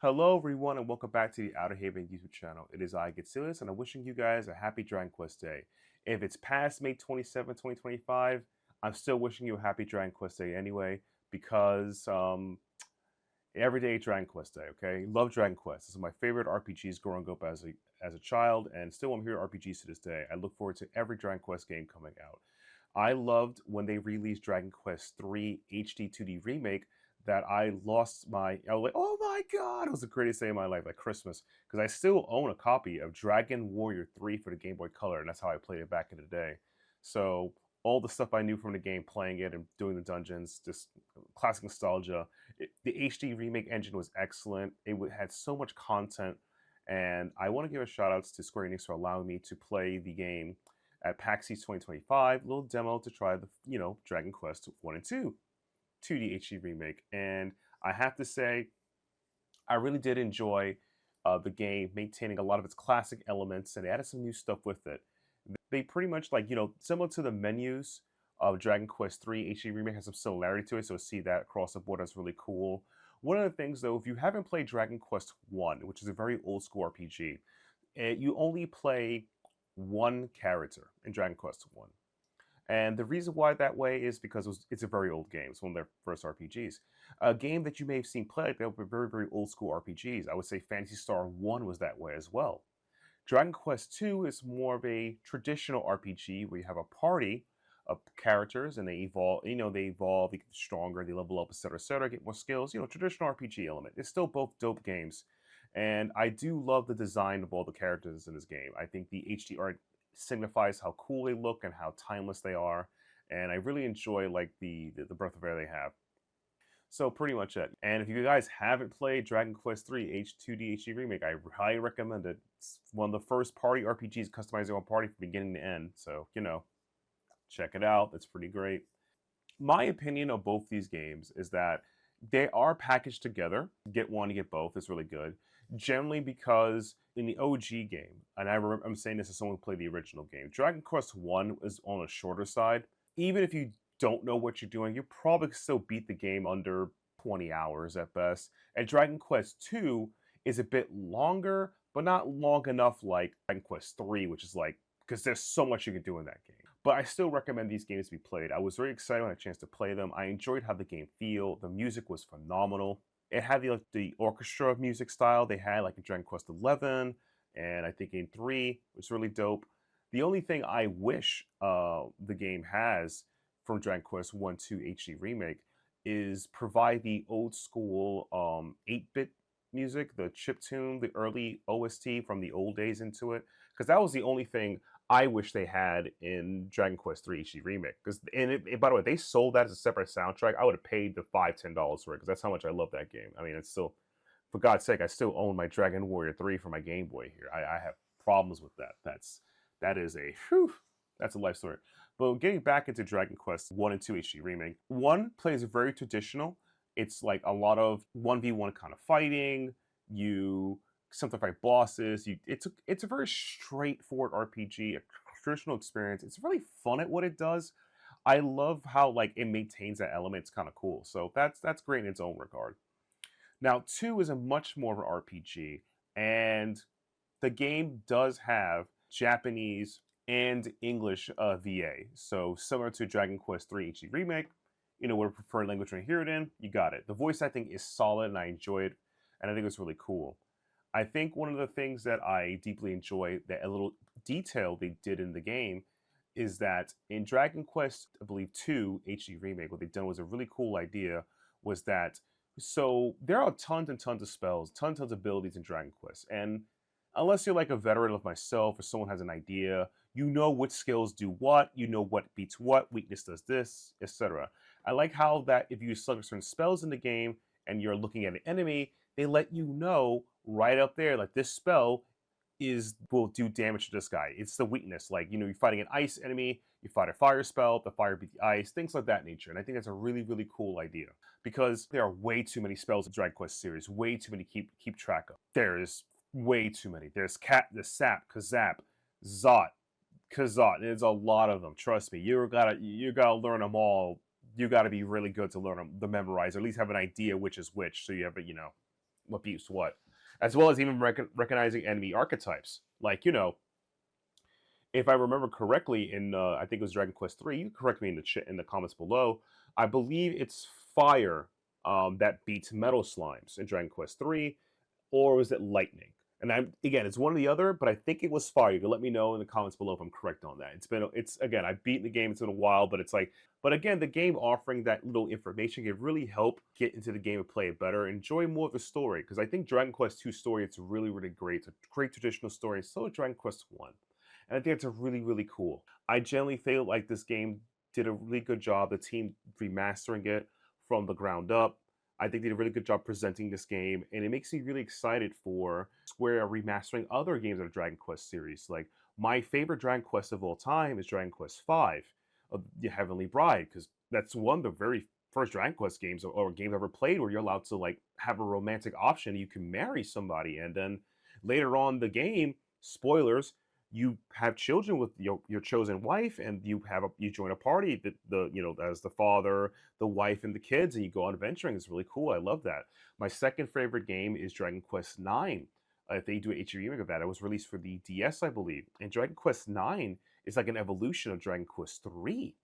Hello, everyone, and welcome back to the Outerhaven YouTube channel. It is I, GetSelious, and I'm wishing you guys a happy Dragon Quest Day. If it's past May 27, 2025, I'm still wishing you a happy Dragon Quest Day anyway, because every day Dragon Quest Day, okay? Love Dragon Quest. This is my favorite RPGs growing up as a child, and still I'm here RPGs to this day. I look forward to every Dragon Quest game coming out. I loved when they released Dragon Quest III HD-2D Remake that I lost I was like, oh my god, it was the greatest day of my life, like Christmas, because I still own a copy of Dragon Warrior 3 for the Game Boy Color, and that's how I played it back in the day. So all the stuff I knew from the game, playing it and doing the dungeons, just classic nostalgia. The HD remake engine was excellent. Had so much content, and I want to give a shout outs to Square Enix for allowing me to play the game at PAX East 2025, little demo to try the Dragon Quest 1 and 2 2D HD remake. And I have to say, I really did enjoy the game, maintaining a lot of its classic elements, and they added some new stuff with it. They pretty much, like, similar to the menus of Dragon Quest III HD remake, has some similarity to it, so to see that across the board, that's really cool. One of the things, though, if you haven't played Dragon Quest 1, which is a very old school RPG, you only play one character in Dragon Quest 1. And the reason why that way is because it's a very old game. It's one of their first RPGs. A game that you may have seen played, they were very, very old school RPGs. I would say Phantasy Star 1 was that way as well. Dragon Quest 2 is more of a traditional RPG where you have a party of characters and they evolve, they get stronger, they level up, etc., get more skills, traditional RPG element. It's still both dope games. And I do love the design of all the characters in this game. I think the HD art signifies how cool they look and how timeless they are. And I really enjoy like the breadth of air they have. So pretty much it. And if you guys haven't played Dragon Quest 3 H2D HD Remake, I highly recommend it. It's one of the first party RPGs customizing your own party from beginning to end. So, check it out. It's pretty great. My opinion of both these games is that they are packaged together. Get one, you get both. It's really good. Generally, because in the OG game, and I'm saying this as someone who played the original game, Dragon Quest 1 is on a shorter side. Even if you don't know what you're doing, you probably still beat the game under 20 hours at best. And Dragon Quest 2 is a bit longer, but not long enough like Dragon Quest 3, which is like, because there's so much you can do in that game. But I still recommend these games to be played. I was very excited when I had a chance to play them. I enjoyed how the game feel. The music was phenomenal. It had the orchestra music style they had like in Dragon Quest 11, and I think in 3 was really dope. The only thing I wish the game has from Dragon Quest 1 2 HD Remake is provide the old school 8-bit music, the chip tune, the early OST from the old days into it, because that was the only thing I wish they had in Dragon Quest 3 HD Remake. Because by the way, they sold that as a separate soundtrack. I would have paid the $5-10 for it because that's how much I love that game. I mean, it's still, for God's sake, I still own my Dragon Warrior 3 for my Game Boy here. I have problems with that. That is a whew, that's a life story. But getting back into Dragon Quest 1 and 2 HD Remake, 1 plays very traditional. It's like a lot of 1v1 kind of fighting. You something fight bosses. It's a very straightforward RPG, a traditional experience. It's really fun at what it does. I love how like it maintains that element. It's kind of cool. So that's great in its own regard. Now 2 is a much more of an RPG, and the game does have Japanese and English VA. So similar to Dragon Quest 3 HD Remake, what preferred language you hear it in, you got it. The voice acting is solid and I enjoy it, and I think it's really cool. I think one of the things that I deeply enjoy, that a little detail they did in the game, is that in Dragon Quest, I believe 2 HD Remake, what they've done was a really cool idea, was that, so there are tons and tons of spells, tons of abilities in Dragon Quest, and unless you're like a veteran of myself or someone has an idea, you know which skills do what, you know what beats what, weakness does this, etc. I like how that if you select certain spells in the game and you're looking at an enemy, they let you know right up there, like this spell will do damage to this guy. It's the weakness. Like, you're fighting an ice enemy, you fight a fire spell, the fire beat the ice, things like that nature. And I think that's a really, really cool idea because there are way too many spells in Dragon Quest series, way too many to keep track of. There's way too many. There's the Sap, Kazap, Zot, Kazot. There's a lot of them. Trust me. You gotta learn them all. You gotta be really good to learn them, to memorize, or at least have an idea which is which. So you have what beats what, as well as even recognizing enemy archetypes. Like, if I remember correctly, in I think it was Dragon Quest 3. You correct me in the comments below. I believe it's fire that beats metal slimes in Dragon Quest 3, or was it lightning? And again, it's one or the other, but I think it was fire. You can let me know in the comments below if I'm correct on that. It's again, I've beaten the game. It's been a while, but it's like, but again, the game offering that little information can really help get into the game and play it better, enjoy more of the story. Because I think Dragon Quest 2 story, it's really, really great. It's a great traditional story. So is Dragon Quest 1. And I think it's a really, really cool. I generally feel like this game did a really good job. The team remastering it from the ground up. I think they did a really good job presenting this game, and it makes me really excited for Square remastering other games of the Dragon Quest series. Like, my favorite Dragon Quest of all time is Dragon Quest V, of the Heavenly Bride, because that's one of the very first Dragon Quest games or games I've ever played where you're allowed to like have a romantic option. You can marry somebody, and then later on the game, spoilers, you have children with your chosen wife, and you join a party that as the father, the wife, and the kids, and you go on adventuring. It's really cool. I love that. My second favorite game is Dragon Quest 9. If they do a HD remake of that, it was released for the DS, I believe. And Dragon Quest 9 is like an evolution of Dragon Quest 3.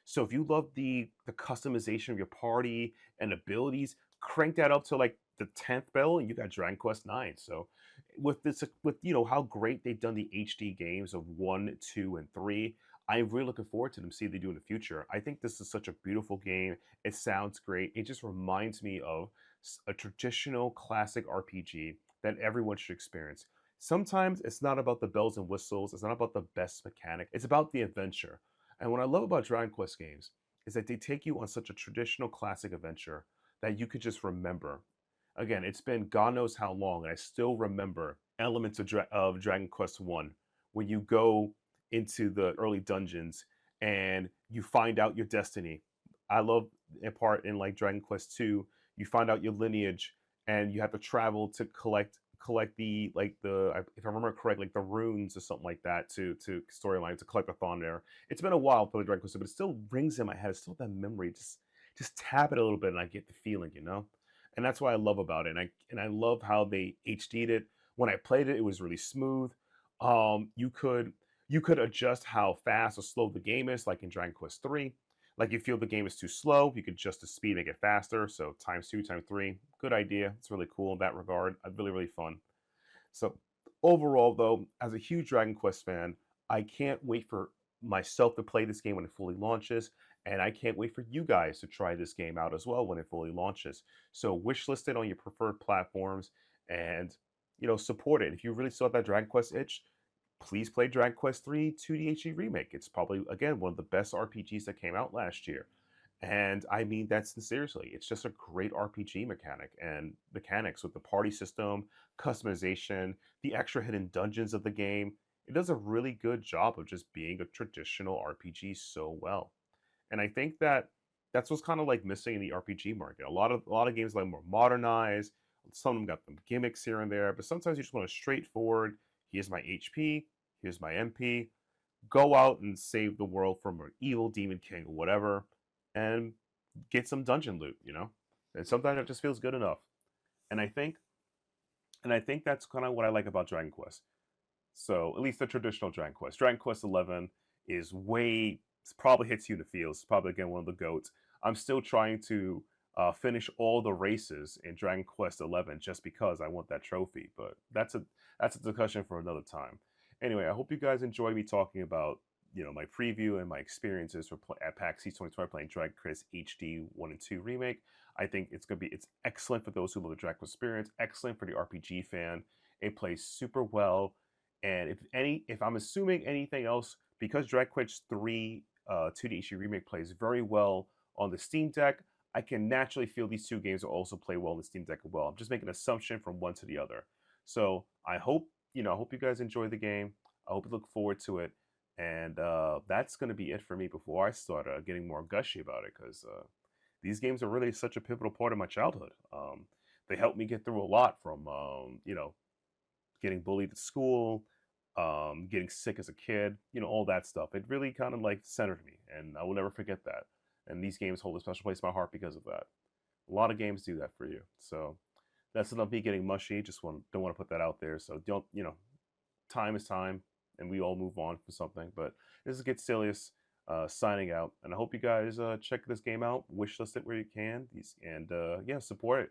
So if you love the customization of your party and abilities, crank that up to like the 10th bell, and you got Dragon Quest 9. So with how great they've done the HD games of 1, 2, and 3, I'm really looking forward to them, see what they do in the future. I think this is such a beautiful game. It sounds great. It just reminds me of a traditional classic RPG that everyone should experience. Sometimes it's not about the bells and whistles. It's not about the best mechanic. It's about the adventure. And what I love about Dragon Quest games is that they take you on such a traditional classic adventure that you could just remember. Again, it's been God knows how long, and I still remember elements of Dragon Quest 1 when you go into the early dungeons and you find out your destiny. I love a part in like Dragon Quest 2, you find out your lineage and you have to travel to collect the if I remember correctly, like the runes or something like that to storyline to collect the thon there. It's been a while for the Dragon Quest, but it still rings in my head. It's still that memory. Just tap it a little bit and I get the feeling. And that's what I love about it. And I love how they HD'd it. When I played it, it was really smooth. You could adjust how fast or slow the game is, like in Dragon Quest 3. Like you feel the game is too slow, you could adjust the speed, make it faster. So times 2, times 3. Good idea. It's really cool in that regard. Really, really fun. So overall, though, as a huge Dragon Quest fan, I can't wait for myself to play this game when it fully launches, and I can't wait for you guys to try this game out as well when it fully launches. So wishlist it on your preferred platforms, and support it. If you really still have that Dragon Quest itch, please play Dragon Quest 3 2D HD Remake. It's probably, again, one of the best RPGs that came out last year. And I mean that sincerely. It's just a great RPG mechanics with the party system, customization, the extra hidden dungeons of the game. It does a really good job of just being a traditional RPG so well. And I think that's what's kind of like missing in the RPG market. A lot of games like more modernized. Some of them got some gimmicks here and there, but sometimes you just want a straightforward. Here's my HP. Here's my MP. Go out and save the world from an evil demon king or whatever, and get some dungeon loot. And sometimes it just feels good enough. And I think that's kind of what I like about Dragon Quest. So at least the traditional Dragon Quest. Dragon Quest 11 is probably hits you in the feels. It's probably again one of the goats. I'm still trying to finish all the races in Dragon Quest 11 just because I want that trophy. But that's a discussion for another time. Anyway, I hope you guys enjoyed me talking about my preview and my experiences at PAX East 2020 playing Dragon Quest HD 1 and 2 Remake. I think it's excellent for those who love the Dragon Quest experience, excellent for the RPG fan. It plays super well, and if I'm assuming anything else, because Dragon Quest 3 2D HD Remake plays very well on the Steam Deck, I can naturally feel these two games will also play well on the Steam Deck as well. I'm just making an assumption from one to the other. So I hope you guys enjoy the game. I hope you look forward to it. And that's going to be it for me before I start getting more gushy about it, because these games are really such a pivotal part of my childhood. They helped me get through a lot from, getting bullied at school, getting sick as a kid, all that stuff. It really kind of like centered me, and I will never forget that. And these games hold a special place in my heart because of that. A lot of games do that for you. So That's not me getting mushy. Just don't want to put that out there. So don't, time is time, and we all move on for something. But this is GetSelious signing out, and I hope you guys check this game out, wishlist it where you can, and yeah, support it,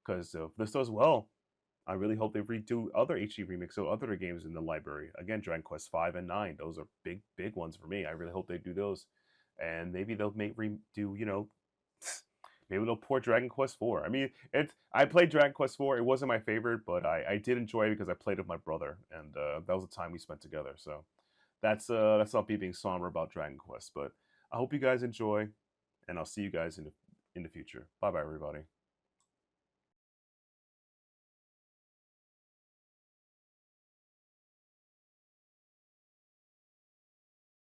because if this does well, I really hope they redo other HD remakes of other games in the library. Again, Dragon Quest 5 and 9, those are big ones for me. I really hope they do those, and maybe they'll do maybe they'll port Dragon Quest 4. I mean, I played Dragon Quest 4. It wasn't my favorite, but I did enjoy it because I played with my brother, and that was the time we spent together. So that's not me being somber about Dragon Quest, but I hope you guys enjoy, and I'll see you guys in the future. Bye bye, everybody.